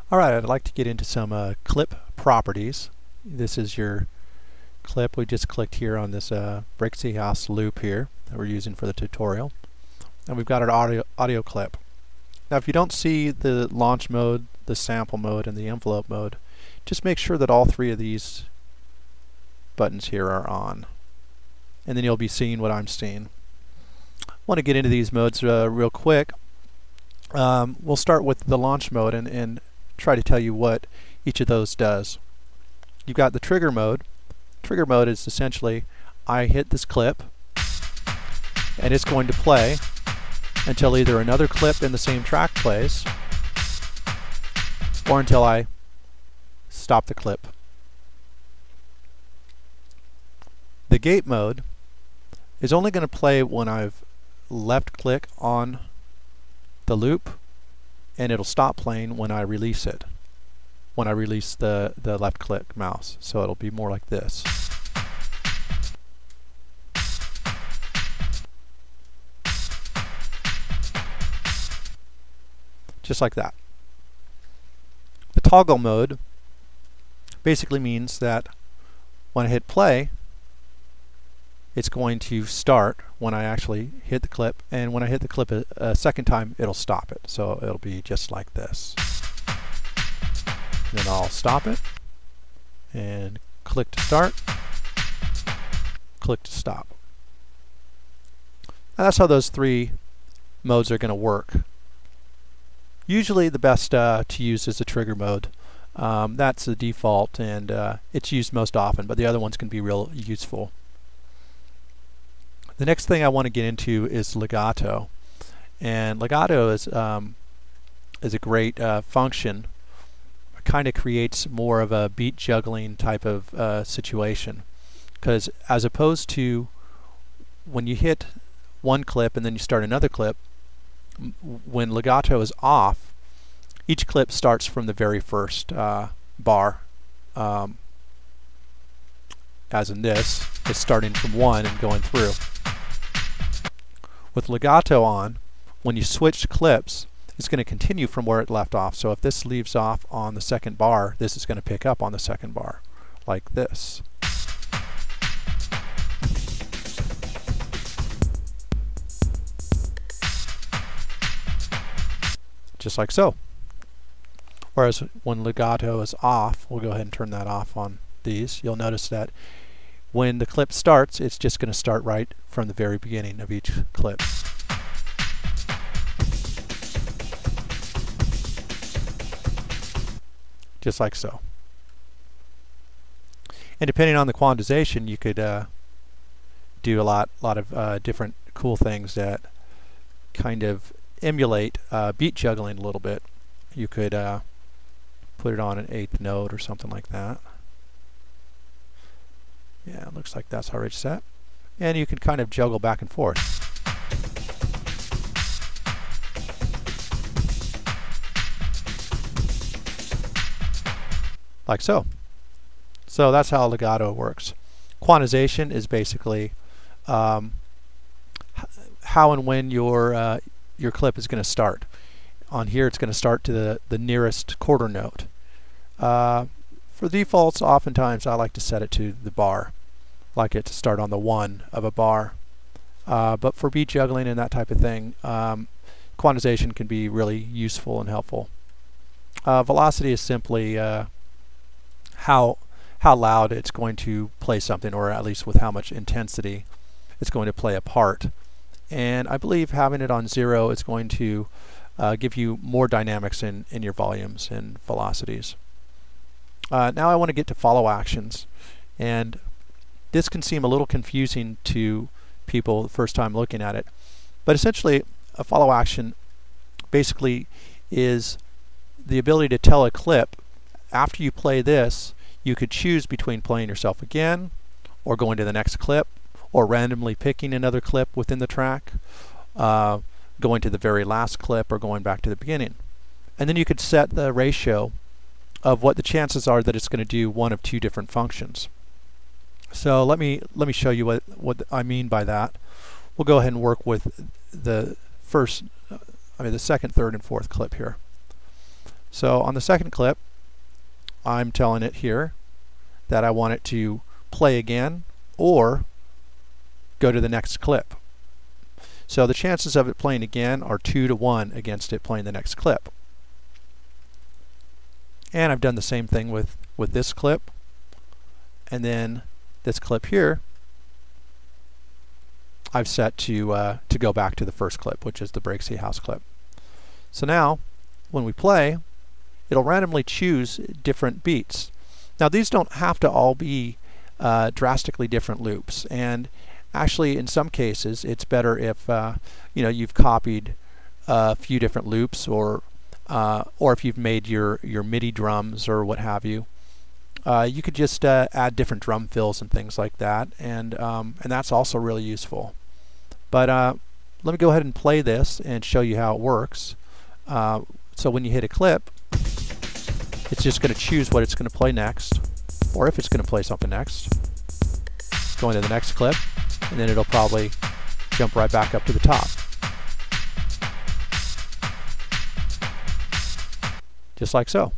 Alright, I'd like to get into some clip properties. This is your clip. We just clicked here on this Brixie House loop here that we're using for the tutorial. And we've got our audio clip. Now if you don't see the launch mode, the sample mode, and the envelope mode, just make sure that all three of these buttons here are on. And then you'll be seeing what I'm seeing. I want to get into these modes real quick. We'll start with the launch mode and try to tell you what each of those does. You've got the trigger mode. Trigger mode is essentially I hit this clip and it's going to play until either another clip in the same track plays or until I stop the clip. The gate mode is only going to play when I've left click on the loop, and it'll stop playing when I release it, when I release the left click mouse. So it'll be more like this. Just like that. The toggle mode basically means that when I hit play, it's going to start when I actually hit the clip, and when I hit the clip a second time, it'll stop it. So it'll be just like this. Then I'll stop it and click to start, click to stop. And that's how those three modes are going to work. Usually the best to use is the trigger mode. That's the default, and it's used most often, but the other ones can be real useful. The next thing I want to get into is Legato, and Legato is a great function. It kind of creates more of a beat juggling type of situation, because as opposed to when you hit one clip and then you start another clip, when Legato is off, each clip starts from the very first bar. As in this, it's starting from 1 and going through. With Legato on, when you switch clips, it's going to continue from where it left off. So if this leaves off on the second bar, this is going to pick up on the second bar, like this. Just like so. Whereas when Legato is off, we'll go ahead and turn that off on these. You'll notice that when the clip starts, it's just going to start right from the very beginning of each clip. Just like so. And depending on the quantization, you could do a lot of different cool things that kind of emulate beat juggling a little bit. You could put it on an 8th note or something like that. Yeah, it looks like that's already set. And you can kind of juggle back and forth. Like so. So that's how Legato works. Quantization is basically how and when your clip is going to start. On here it's going to start to the nearest quarter note. For defaults, oftentimes I like to set it to the bar. I like it to start on the 1 of a bar. But for beat juggling and that type of thing, quantization can be really useful and helpful. Velocity is simply how loud it's going to play something, or at least with how much intensity it's going to play a part. And I believe having it on 0 is going to give you more dynamics in your volumes and velocities. Now I want to get to follow actions, and this can seem a little confusing to people the first time looking at it, but essentially a follow action basically is the ability to tell a clip, after you play this, you could choose between playing yourself again, or going to the next clip, or randomly picking another clip within the track, going to the very last clip, or going back to the beginning. And then you could set the ratio of what the chances are that it's going to do one of two different functions. So let me show you what I mean by that. We'll go ahead and work with the second, third, and fourth clip here. So on the second clip, I'm telling it here that I want it to play again or go to the next clip. So the chances of it playing again are 2 to 1 against it playing the next clip. And I've done the same thing with this clip, and then this clip here I've set to go back to the first clip, which is the Breaksea House clip. So now when we play, it'll randomly choose different beats. Now these don't have to all be drastically different loops, and actually in some cases it's better if you've copied a few different loops, or if you've made your MIDI drums or what have you. You could just add different drum fills and things like that, and that's also really useful. But let me go ahead and play this and show you how it works. So when you hit a clip, it's just going to choose what it's going to play next, or if it's going to play something next. Go into the next clip, and then it'll probably jump right back up to the top. Just like so.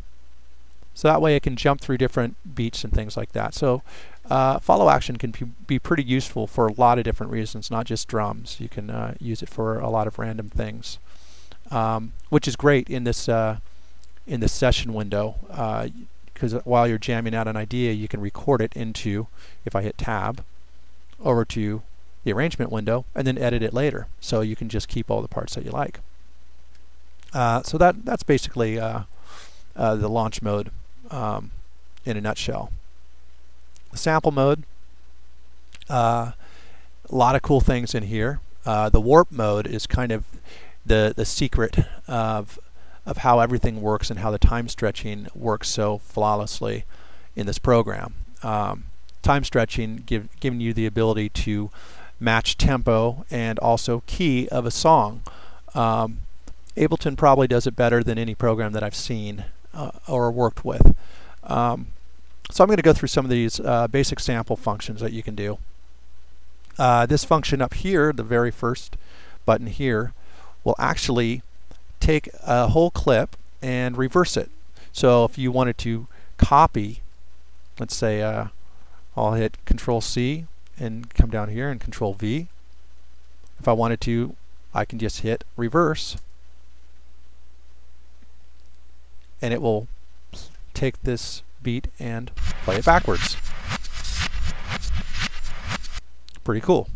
So that way it can jump through different beats and things like that. So follow action can be pretty useful for a lot of different reasons, not just drums. You can use it for a lot of random things, which is great in this session window, because while you're jamming out an idea, you can record it into, if I hit tab, over to the arrangement window, and then edit it later. So you can just keep all the parts that you like. So that's basically the launch mode in a nutshell. The sample mode, a lot of cool things in here. The warp mode is kind of the secret of how everything works and how the time stretching works so flawlessly in this program. Time stretching giving you the ability to match tempo and also key of a song. Ableton probably does it better than any program that I've seen or worked with. So I'm going to go through some of these basic sample functions that you can do. This function up here, the very first button here, will actually take a whole clip and reverse it. So if you wanted to copy, let's say I'll hit Control C and come down here and Control V. If I wanted to, I can just hit reverse, and it will take this beat and play it backwards. Pretty cool.